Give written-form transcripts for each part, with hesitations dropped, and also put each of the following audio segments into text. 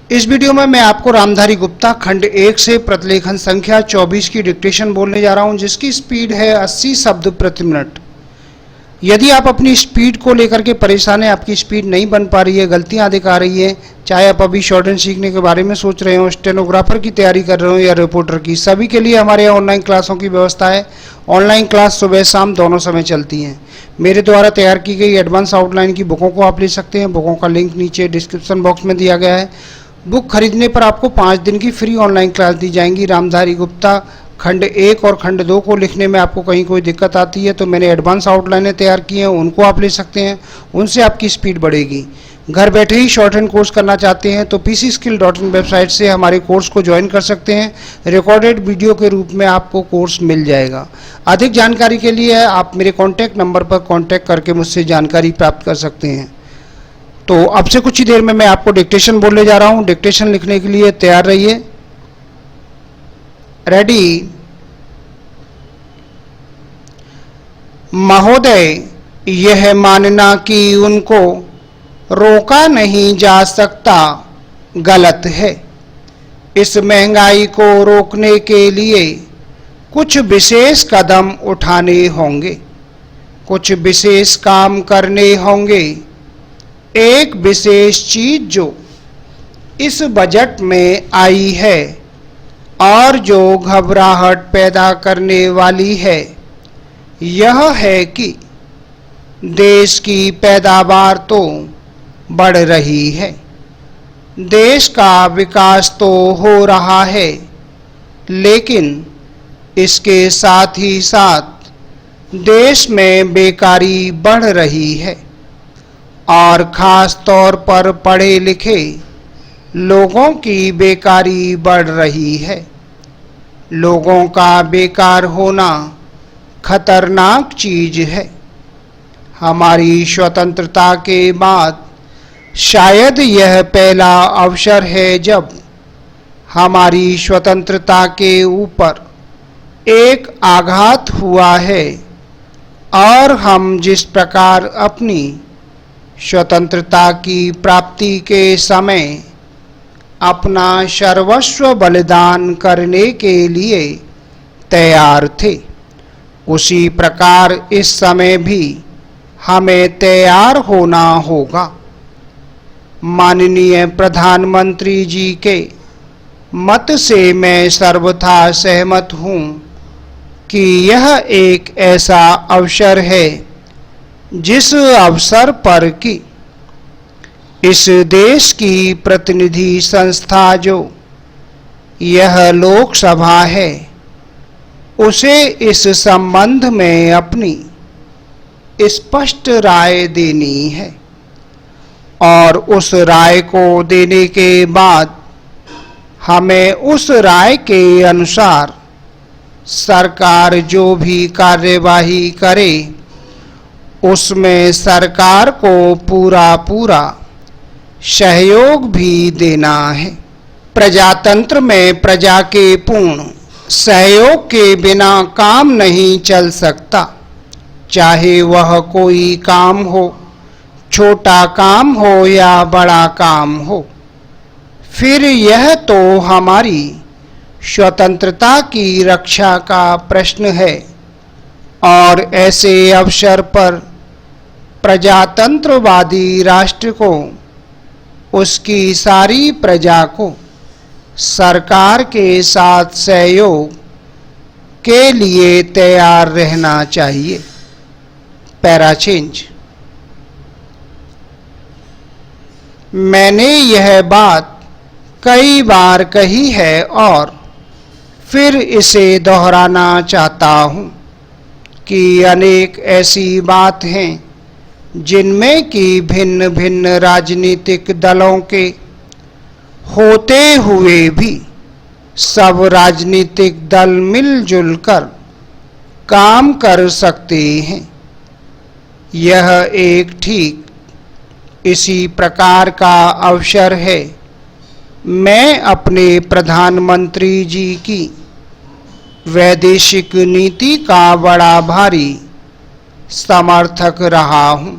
इस वीडियो में मैं आपको रामधारी गुप्ता खंड 1 से प्रतिलेखन संख्या 24 की डिक्टेशन बोलने जा रहा हूं, जिसकी स्पीड है 80 शब्द प्रति मिनट। यदि आप अपनी स्पीड को लेकर के परेशान हैं, आपकी स्पीड नहीं बन पा रही है, गलतियां अधिक आ रही है, चाहे आप अभी शॉर्ट हैंड सीखने के बारे में सोच रहे हो, स्टेनोग्राफर की तैयारी कर रहे हो या रिपोर्टर की, सभी के लिए हमारे यहाँ ऑनलाइन क्लासों की व्यवस्था है। ऑनलाइन क्लास सुबह शाम दोनों समय चलती हैं। मेरे द्वारा तैयार की गई एडवांस आउटलाइन की बुकों को आप ले सकते हैं। बुकों का लिंक नीचे डिस्क्रिप्शन बॉक्स में दिया गया है। बुक खरीदने पर आपको 5 दिन की फ्री ऑनलाइन क्लास दी जाएंगी। रामधारी गुप्ता खंड 1 और खंड 2 को लिखने में आपको कहीं कोई दिक्कत आती है तो मैंने एडवांस आउटलाइनें तैयार की हैं, उनको आप ले सकते हैं, उनसे आपकी स्पीड बढ़ेगी। घर बैठे ही शॉर्ट हैंड कोर्स करना चाहते हैं तो pcskill.in वेबसाइट से हमारे कोर्स को ज्वाइन कर सकते हैं। रिकॉर्डेड वीडियो के रूप में आपको कोर्स मिल जाएगा। अधिक जानकारी के लिए आप मेरे कॉन्टैक्ट नंबर पर कॉन्टैक्ट करके मुझसे जानकारी प्राप्त कर सकते हैं। तो अब से कुछ ही देर में मैं आपको डिक्टेशन बोलने जा रहा हूं। डिक्टेशन लिखने के लिए तैयार रहिए। रेडी। महोदय, यह मानना कि उनको रोका नहीं जा सकता गलत है। इस महंगाई को रोकने के लिए कुछ विशेष कदम उठाने होंगे, कुछ विशेष काम करने होंगे। एक विशेष चीज जो इस बजट में आई है और जो घबराहट पैदा करने वाली है, यह है कि देश की पैदावार तो बढ़ रही है, देश का विकास तो हो रहा है, लेकिन इसके साथ ही साथ देश में बेकारी बढ़ रही है और खास तौर पर पढ़े लिखे लोगों की बेकारी बढ़ रही है। लोगों का बेकार होना खतरनाक चीज है। हमारी स्वतंत्रता के बाद शायद यह पहला अवसर है जब हमारी स्वतंत्रता के ऊपर एक आघात हुआ है और हम जिस प्रकार अपनी स्वतंत्रता की प्राप्ति के समय अपना सर्वस्व बलिदान करने के लिए तैयार थे, उसी प्रकार इस समय भी हमें तैयार होना होगा। माननीय प्रधानमंत्री जी के मत से मैं सर्वथा सहमत हूँ कि यह एक ऐसा अवसर है जिस अवसर पर कि इस देश की प्रतिनिधि संस्था जो यह लोकसभा है, उसे इस संबंध में अपनी स्पष्ट राय देनी है और उस राय को देने के बाद हमें उस राय के अनुसार सरकार जो भी कार्यवाही करे उसमें सरकार को पूरा सहयोग भी देना है। प्रजातंत्र में प्रजा के पूर्ण सहयोग के बिना काम नहीं चल सकता, चाहे वह कोई काम हो, छोटा काम हो या बड़ा काम हो। फिर यह तो हमारी स्वतंत्रता की रक्षा का प्रश्न है और ऐसे अवसर पर प्रजातंत्रवादी राष्ट्र को, उसकी सारी प्रजा को सरकार के साथ सहयोग के लिए तैयार रहना चाहिए। Para change. मैंने यह बात कई बार कही है और फिर इसे दोहराना चाहता हूँ कि अनेक ऐसी बात हैं जिनमें कि भिन्न भिन्न राजनीतिक दलों के होते हुए भी सब राजनीतिक दल मिलजुल कर काम कर सकते हैं। यह एक ठीक इसी प्रकार का अवसर है। मैं अपने प्रधानमंत्री जी की वैदेशिक नीति का बड़ा भारी समर्थक रहा हूं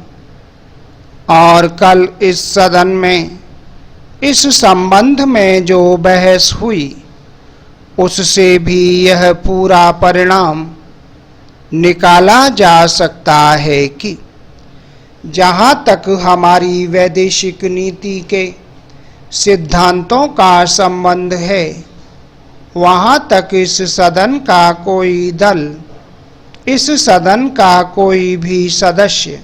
और कल इस सदन में इस संबंध में जो बहस हुई उससे भी यह पूरा परिणाम निकाला जा सकता है कि जहाँ तक हमारी वैदेशिक नीति के सिद्धांतों का संबंध है, वहाँ तक इस सदन का कोई भी सदस्य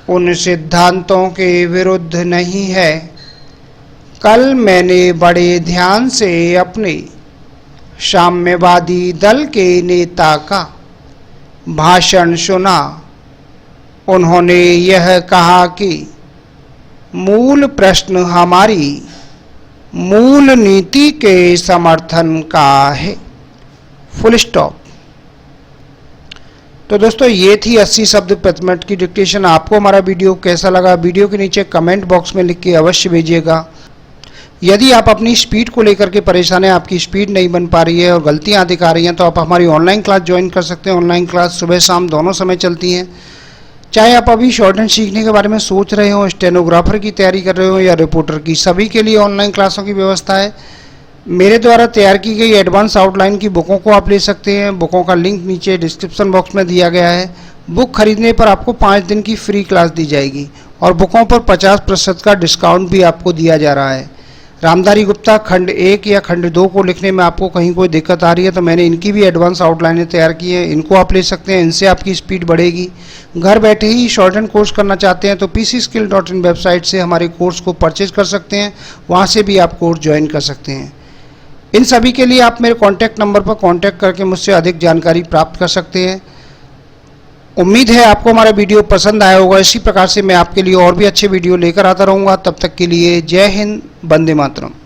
उन सिद्धांतों के विरुद्ध नहीं है। कल मैंने बड़े ध्यान से अपने साम्यवादी दल के नेता का भाषण सुना। उन्होंने यह कहा कि मूल प्रश्न हमारी मूल नीति के समर्थन का है। Full stop. तो दोस्तों ये थी 80 शब्द प्रति मिनट की डिक्टेशन। आपको हमारा वीडियो कैसा लगा वीडियो के नीचे कमेंट बॉक्स में लिख के अवश्य भेजिएगा। यदि आप अपनी स्पीड को लेकर के परेशान हैं, आपकी स्पीड नहीं बन पा रही है और गलतियां दिखा रही हैं, तो आप हमारी ऑनलाइन क्लास ज्वाइन कर सकते हैं। ऑनलाइन क्लास सुबह शाम दोनों समय चलती हैं। चाहे आप अभी शॉर्ट हैंड सीखने के बारे में सोच रहे हो, स्टेनोग्राफर की तैयारी कर रहे हो या रिपोर्टर की, सभी के लिए ऑनलाइन क्लासों की व्यवस्था है। मेरे द्वारा तैयार की गई एडवांस आउटलाइन की बुकों को आप ले सकते हैं। बुकों का लिंक नीचे डिस्क्रिप्शन बॉक्स में दिया गया है। बुक खरीदने पर आपको 5 दिन की फ्री क्लास दी जाएगी और बुकों पर 50% का डिस्काउंट भी आपको दिया जा रहा है। रामधारी गुप्ता खंड 1 या खंड 2 को लिखने में आपको कहीं कोई दिक्कत आ रही है तो मैंने इनकी भी एडवांस आउटलाइनें तैयार की हैं, इनको आप ले सकते हैं। इनसे आपकी स्पीड बढ़ेगी। घर बैठे ही शॉर्ट हैंड कोर्स करना चाहते हैं तो pcskill.in वेबसाइट से हमारे कोर्स को परचेज कर सकते हैं। वहाँ से भी आप कोर्स ज्वाइन कर सकते हैं। इन सभी के लिए आप मेरे कॉन्टैक्ट नंबर पर कॉन्टैक्ट करके मुझसे अधिक जानकारी प्राप्त कर सकते हैं। उम्मीद है आपको हमारा वीडियो पसंद आया होगा। इसी प्रकार से मैं आपके लिए और भी अच्छे वीडियो लेकर आता रहूँगा। तब तक के लिए जय हिंद, वंदे मातरम।